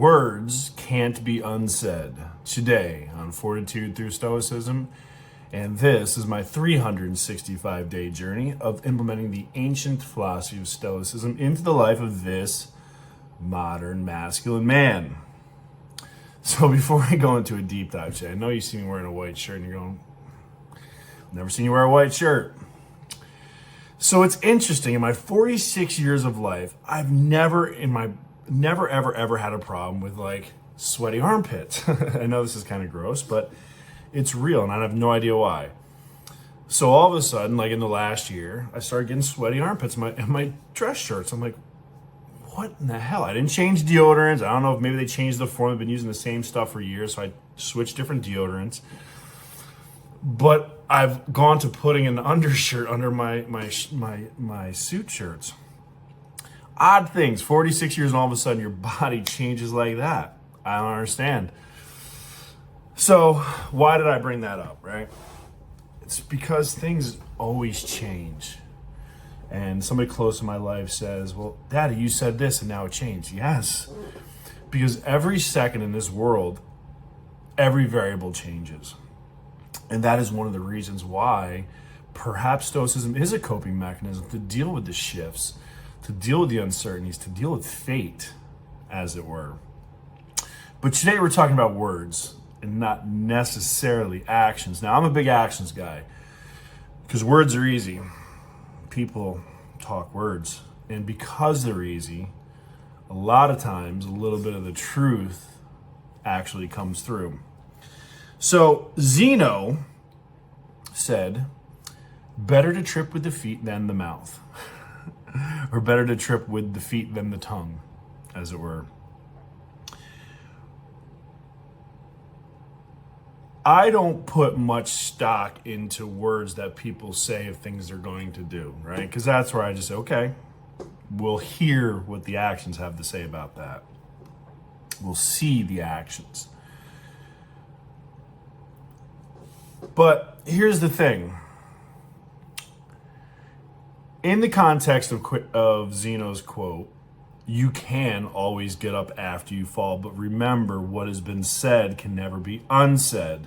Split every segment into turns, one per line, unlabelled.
Words can't be unsaid. Today on Fortitude through Stoicism, and this is my 365-day journey of implementing the ancient philosophy of Stoicism into the life of this modern masculine man. So before I go into a deep dive today, I know you see me wearing a white shirt and you're going, never seen you wear a white shirt. So it's interesting, in my 46 years of life, I've never ever had a problem with like sweaty armpits. I know this is kind of gross, but it's real and I have no idea why. So all of a sudden, like in the last year, I started getting sweaty armpits in my dress shirts. I'm like, what in the hell? I didn't change deodorants. I don't know if maybe they changed the form. I've been using the same stuff for years, so I switched different deodorants. But I've gone to putting an undershirt under my suit shirts. Odd things, 46 years and all of a sudden your body changes like that. I don't understand. So why did I bring that up, right? It's because things always change. And somebody close to my life says, well, Daddy, you said this and now it changed. Yes, because every second in this world, every variable changes. And that is one of the reasons why perhaps Stoicism is a coping mechanism to deal with the shifts, to deal with the uncertainties, to deal with fate, as it were. But today we're talking about words and not necessarily actions. Now, I'm a big actions guy because words are easy. People talk words. And because they're easy, a lot of times a little bit of the truth actually comes through. So Zeno said, better to trip with the feet than the mouth. Or better to trip with the feet than the tongue, as it were. I don't put much stock into words that people say of things they're going to do, right? Because that's where I just say, okay, we'll hear what the actions have to say about that. We'll see the actions. But here's the thing. In the context of Zeno's quote, you can always get up after you fall, but remember, what has been said can never be unsaid,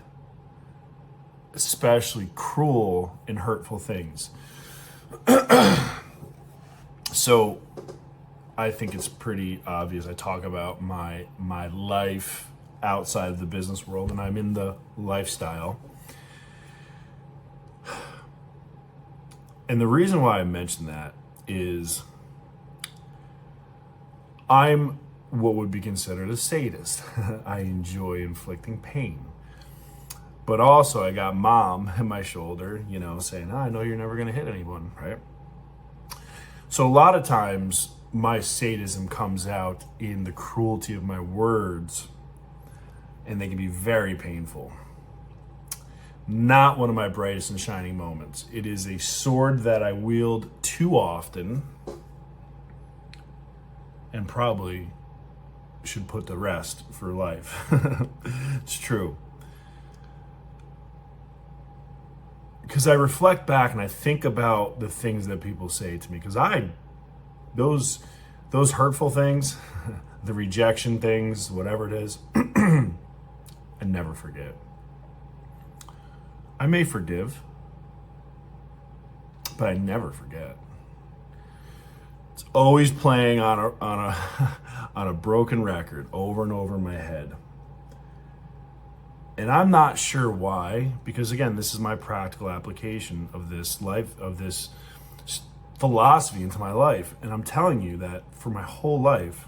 especially cruel and hurtful things. So I think it's pretty obvious. I talk about my life outside of the business world, and I'm in the lifestyle. And the reason why I mention that is I'm what would be considered a sadist. I enjoy inflicting pain. But also I got mom on my shoulder, saying, I know you're never going to hit anyone, right? So a lot of times my sadism comes out in the cruelty of my words, and they can be very painful. Not one of my brightest and shining moments. It is a sword that I wield too often and probably should put to rest for life. It's true. Because I reflect back and I think about the things that people say to me. Because those hurtful things, the rejection things, whatever it is, I never forget. I may forgive, but I never forget. It's always playing on a broken record over and over in my head. And I'm not sure why, because again, this is my practical application of this life, of this philosophy into my life. And I'm telling you that for my whole life,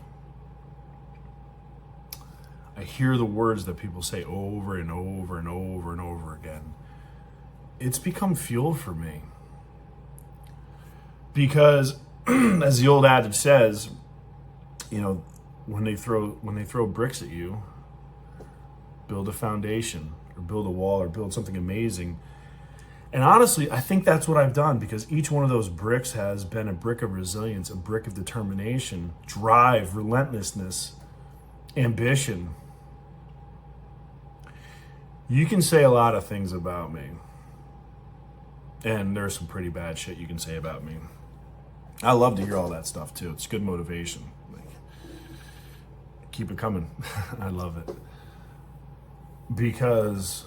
I hear the words that people say over and over and over and over again. It's become fuel for me. Because as the old adage says, when they throw bricks at you, build a foundation or build a wall or build something amazing. And honestly, I think that's what I've done, because each one of those bricks has been a brick of resilience, a brick of determination, drive, relentlessness, ambition. You can say a lot of things about me. And there's some pretty bad shit you can say about me. I love to hear all that stuff too. It's good motivation. keep it coming. I love it. Because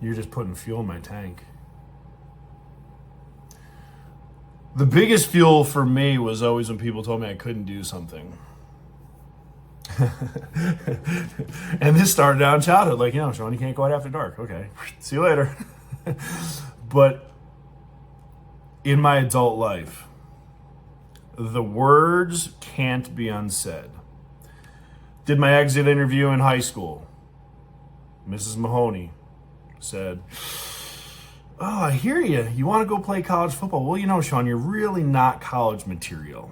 you're just putting fuel in my tank. The biggest fuel for me was always when people told me I couldn't do something. And this started out in childhood. Like, Shawn, you can't go out after dark. Okay, see you later. But in my adult life, the words can't be unsaid. Did my exit interview in high school. Mrs. Mahoney said, "Oh, I hear you. You want to go play college football? Well, Shawn, you're really not college material.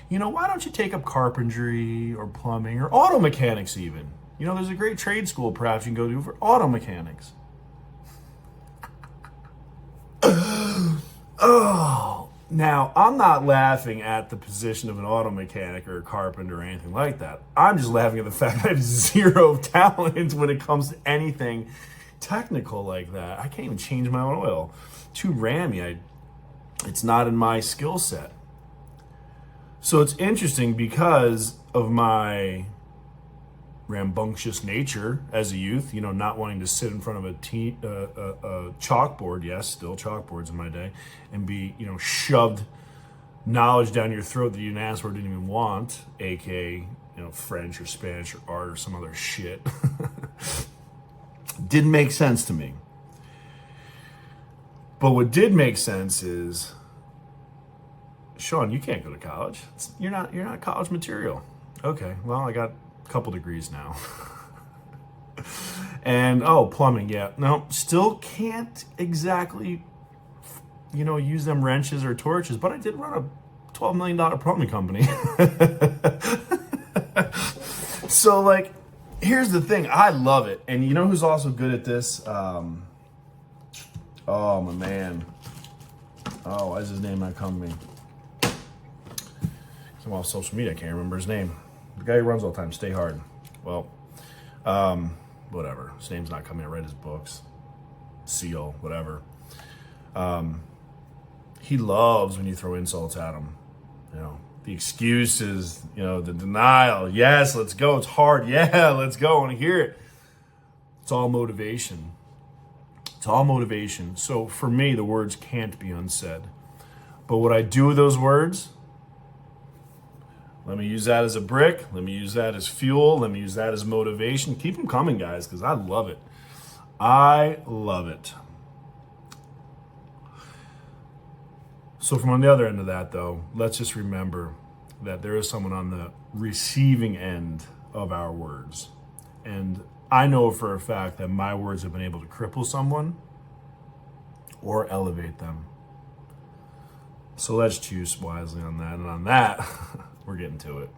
Why don't you take up carpentry or plumbing or auto mechanics even? There's a great trade school perhaps you can go to for auto mechanics." Oh, now I'm not laughing at the position of an auto mechanic or a carpenter or anything like that. I'm just laughing at the fact that I have zero talent when it comes to anything technical like that. I can't even change my own oil. Too rammy. It's not in my skill set. So it's interesting because of my rambunctious nature as a youth, not wanting to sit in front of a chalkboard, yes, still chalkboards in my day, and be, shoved knowledge down your throat that you didn't ask for or didn't even want, aka, French or Spanish or art or some other shit. Didn't make sense to me. But what did make sense is, Shawn, you can't go to college. You're not college material. Okay, well, I got a couple degrees now. And, plumbing, yeah. No, still can't exactly, use them wrenches or torches, but I did run a $12 million plumbing company. So, here's the thing. I love it. And you know who's also good at this? Oh, my man. Oh, why is his name not coming to me? I'm off social media. I can't remember his name. The guy who runs all the time. Stay hard. Well, whatever. His name's not coming. I read his books. Seal, whatever. He loves when you throw insults at him. The excuses, the denial. Yes, let's go. It's hard. Yeah, let's go. I want to hear it. It's all motivation. It's all motivation. So for me, the words can't be unsaid. But what I do with those words, let me use that as a brick. Let me use that as fuel. Let me use that as motivation. Keep them coming, guys, because I love it. I love it. So from on the other end of that, though, let's just remember that there is someone on the receiving end of our words. And I know for a fact that my words have been able to cripple someone or elevate them. So let's choose wisely on that. And on that, we're getting to it.